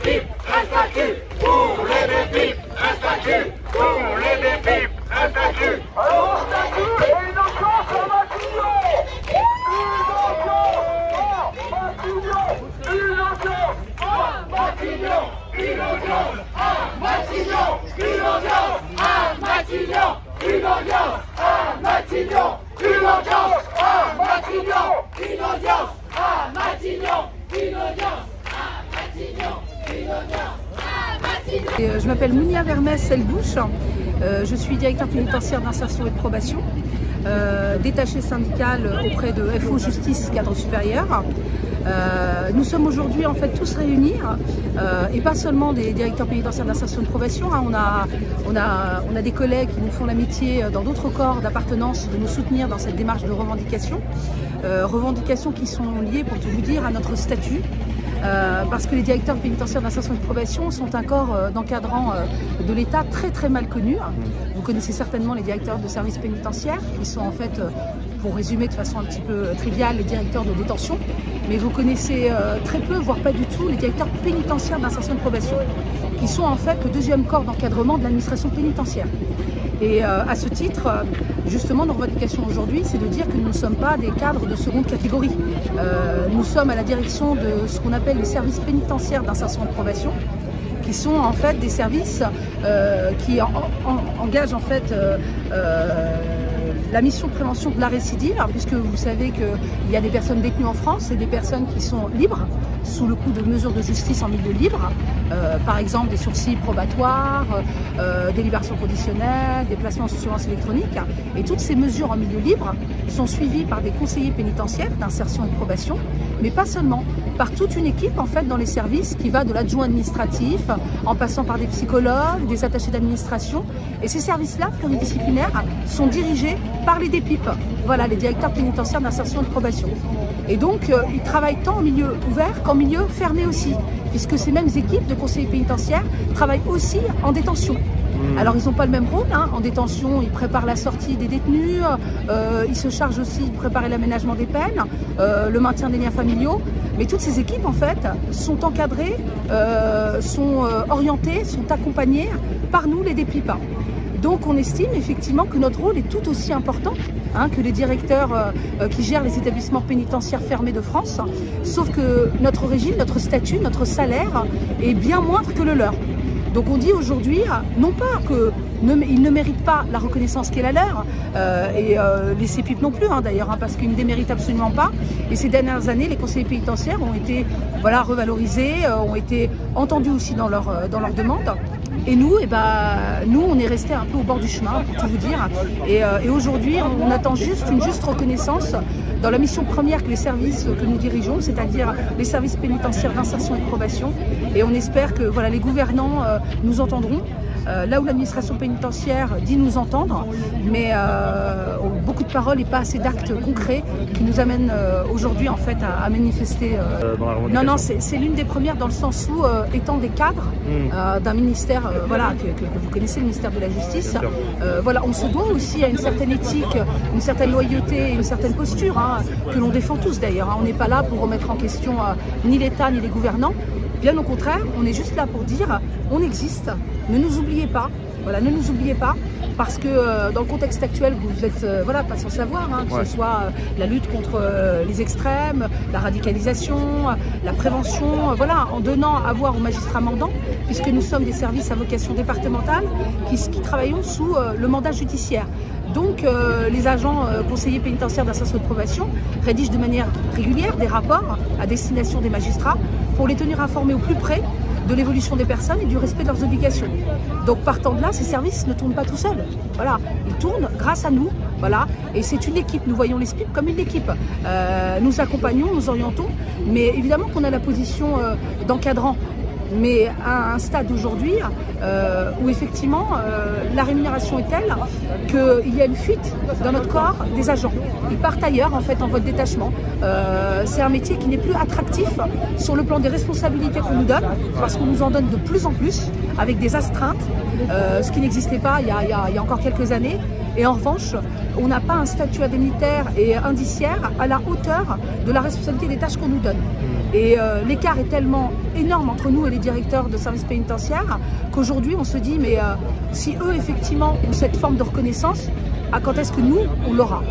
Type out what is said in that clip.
pipes, un statut. Pour les pipes, un statut. Pour les pipes, un statut. Alors un statut et une chance à Matignon. Une audience à Matignon. Une audience à Matignon. Une audience à Matignon. Une audience à Matignon. Une audience à Matignon. Une audience à Matignon. Une audience à Matignon. Une audience à Matignon. Je m'appelle Mounia Vermès-Selbouche, je suis directeur pénitentiaire d'insertion et de probation, détachée syndicale auprès de FO Justice Cadre Supérieur. Nous sommes aujourd'hui en fait tous réunis, et pas seulement des directeurs pénitentiaires d'insertion et de probation, on a des collègues qui nous font l'amitié dans d'autres corps d'appartenance de nous soutenir dans cette démarche de revendication, revendications qui sont liées, pour tout vous dire, à notre statut. Parce que les directeurs pénitentiaires d'insertion et de probation sont un corps d'encadrant de l'État très mal connu. Vous connaissez certainement les directeurs de services pénitentiaires, qui sont en fait, pour résumer de façon un petit peu triviale, les directeurs de détention. Mais vous connaissez très peu, voire pas du tout, les directeurs pénitentiaires d'insertion et de probation, qui sont en fait le deuxième corps d'encadrement de l'administration pénitentiaire. Et à ce titre, justement, nos revendications aujourd'hui, c'est de dire que nous ne sommes pas des cadres de seconde catégorie. Nous sommes à la direction de ce qu'on appelle les services pénitentiaires d'insertion et de probation, qui sont en fait des services qui engagent en fait la mission de prévention de la récidive, puisque vous savez qu'il y a des personnes détenues en France et des personnes qui sont libres, sous le coup de mesures de justice en milieu libre, par exemple des sursis probatoires, des libérations conditionnelles, des placements sous surveillance électronique. Et toutes ces mesures en milieu libre sont suivies par des conseillers pénitentiaires d'insertion et de probation, mais pas seulement, par toute une équipe en fait dans les services qui va de l'adjoint administratif, en passant par des psychologues, des attachés d'administration. Et ces services-là, pluridisciplinaires, sont dirigés par les DPIP, voilà, les directeurs pénitentiaires d'insertion et de probation. Et donc, ils travaillent tant en milieu ouvert qu'en milieu fermé aussi, puisque ces mêmes équipes de conseillers pénitentiaires travaillent aussi en détention. Alors, ils n'ont pas le même rôle, hein. En détention, ils préparent la sortie des détenus, ils se chargent aussi de préparer l'aménagement des peines, le maintien des liens familiaux. Mais toutes ces équipes, en fait, sont encadrées, sont orientées, sont accompagnées par nous, les DPIP. Donc on estime effectivement que notre rôle est tout aussi important que les directeurs qui gèrent les établissements pénitentiaires fermés de France, sauf que notre régime, notre statut, notre salaire est bien moindre que le leur. Donc on dit aujourd'hui, non pas qu'ils ne méritent pas la reconnaissance qui est la leur, et les CPIP non plus d'ailleurs, parce qu'ils ne déméritent absolument pas. Et ces dernières années, les conseillers pénitentiaires ont été revalorisés, ont été entendus aussi dans leurs demandes. Et nous, nous, on est restés un peu au bord du chemin, pour tout vous dire. Et aujourd'hui, on attend juste une juste reconnaissance dans la mission première que les services que nous dirigeons, c'est-à-dire les services pénitentiaires d'insertion et de probation. Et on espère que les gouvernants nous entendront. Là où l'administration pénitentiaire dit nous entendre, mais beaucoup de paroles et pas assez d'actes concrets qui nous amènent aujourd'hui en fait à manifester. Non, c'est l'une des premières dans le sens où, étant des cadres d'un ministère, que vous connaissez, le ministère de la Justice, on se doit aussi à une certaine éthique, une certaine loyauté, une certaine posture, que l'on défend tous d'ailleurs. On n'est pas là pour remettre en question ni l'État ni les gouvernants. Bien au contraire, on est juste là pour dire on existe, ne nous oubliez pas, ne nous oubliez pas, parce que dans le contexte actuel, vous êtes pas sans savoir, que ce soit la lutte contre les extrêmes, la radicalisation, la prévention, en donnant à voir aux magistrats mandants, puisque nous sommes des services à vocation départementale qui travaillons sous le mandat judiciaire. Donc les agents conseillers pénitentiaires d'insertion et de probation rédigent de manière régulière des rapports à destination des magistrats pour les tenir informés au plus près de l'évolution des personnes et du respect de leurs obligations. Donc partant de là, ces services ne tournent pas tout seuls. Ils tournent grâce à nous. Et c'est une équipe, nous voyons les SPIP comme une équipe. Nous accompagnons, nous orientons, mais évidemment qu'on a la position d'encadrant. Mais à un stade aujourd'hui où effectivement la rémunération est telle qu'il y a une fuite dans notre corps des agents. Ils partent ailleurs en fait en voie de détachement. C'est un métier qui n'est plus attractif sur le plan des responsabilités qu'on nous donne, parce qu'on nous en donne de plus en plus avec des astreintes, ce qui n'existait pas il y a encore quelques années. Et en revanche, on n'a pas un statut indemnitaire et indiciaire à la hauteur de la responsabilité des tâches qu'on nous donne. Et l'écart est tellement énorme entre nous et les directeurs de services pénitentiaires qu'aujourd'hui on se dit mais si eux effectivement ont cette forme de reconnaissance, à quand est-ce que nous on l'aura?